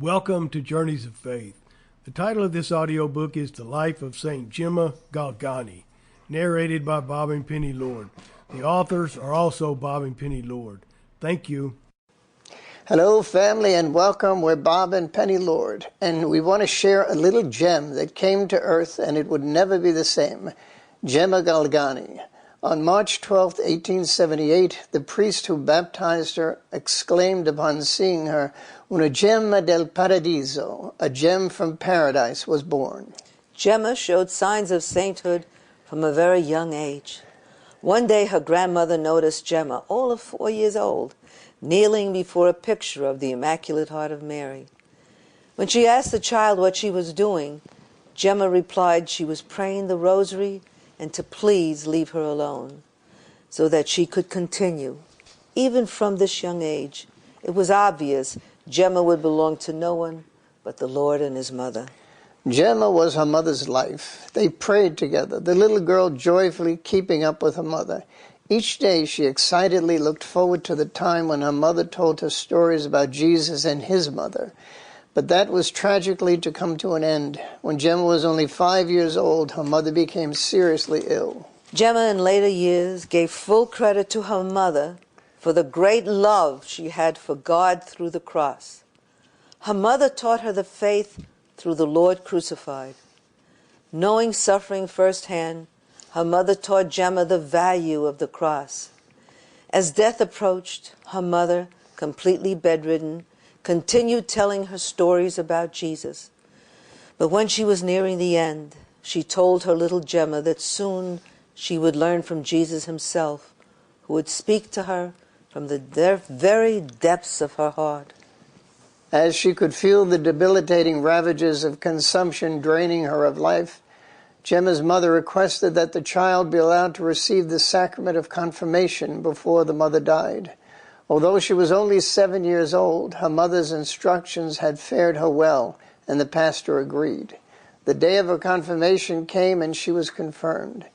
Welcome to Journeys of Faith. The title of this audiobook is The Life of Saint Gemma Galgani, narrated by Bob and Penny Lord. The authors are also Bob and Penny Lord. Thank you. Hello, family, and welcome. We're Bob and Penny Lord, and we want to share a little gem that came to earth and it would never be the same. Gemma Galgani. On March 12, 1878, the priest who baptized her exclaimed upon seeing her, "Una gemma del paradiso," a gem from paradise was born. Gemma showed signs of sainthood from a very young age. One day her grandmother noticed Gemma, all of 4 years old, kneeling before a picture of the Immaculate Heart of Mary. When she asked the child what she was doing, Gemma replied she was praying the rosary and to please leave her alone, so that she could continue. Even from this young age, it was obvious Gemma would belong to no one but the Lord and his mother. Gemma was her mother's life. They prayed together, the little girl joyfully keeping up with her mother. Each day she excitedly looked forward to the time when her mother told her stories about Jesus and his mother. But that was tragically to come to an end. When Gemma was only 5 years old, her mother became seriously ill. Gemma in later years gave full credit to her mother for the great love she had for God through the cross. Her mother taught her the faith through the Lord crucified. Knowing suffering firsthand, her mother taught Gemma the value of the cross. As death approached, her mother, completely bedridden, continued telling her stories about Jesus. But when she was nearing the end, she told her little Gemma that soon she would learn from Jesus himself, who would speak to her from the very depths of her heart. As she could feel the debilitating ravages of consumption draining her of life, Gemma's mother requested that the child be allowed to receive the sacrament of confirmation before the mother died. Although she was only 7 years old, her mother's instructions had fared her well, and the pastor agreed. The day of her confirmation came, and she was confirmed.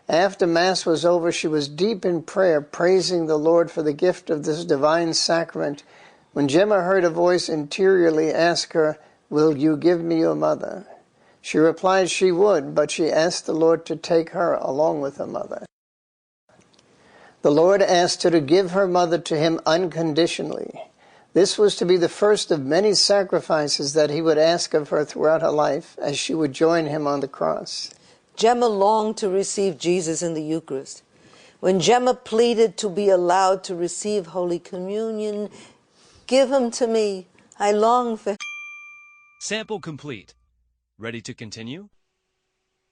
After Mass was over, she was deep in prayer, praising the Lord for the gift of this divine sacrament, when Gemma heard a voice interiorly ask her, "Will you give me your mother?" She replied she would, but she asked the Lord to take her along with her mother. The Lord asked her to give her mother to him unconditionally. This was to be the first of many sacrifices that he would ask of her throughout her life as she would join him on the cross. Gemma longed to receive Jesus in the Eucharist. When Gemma pleaded to be allowed to receive Holy Communion, "Give him to me, I long for him." Sample complete. Ready to continue?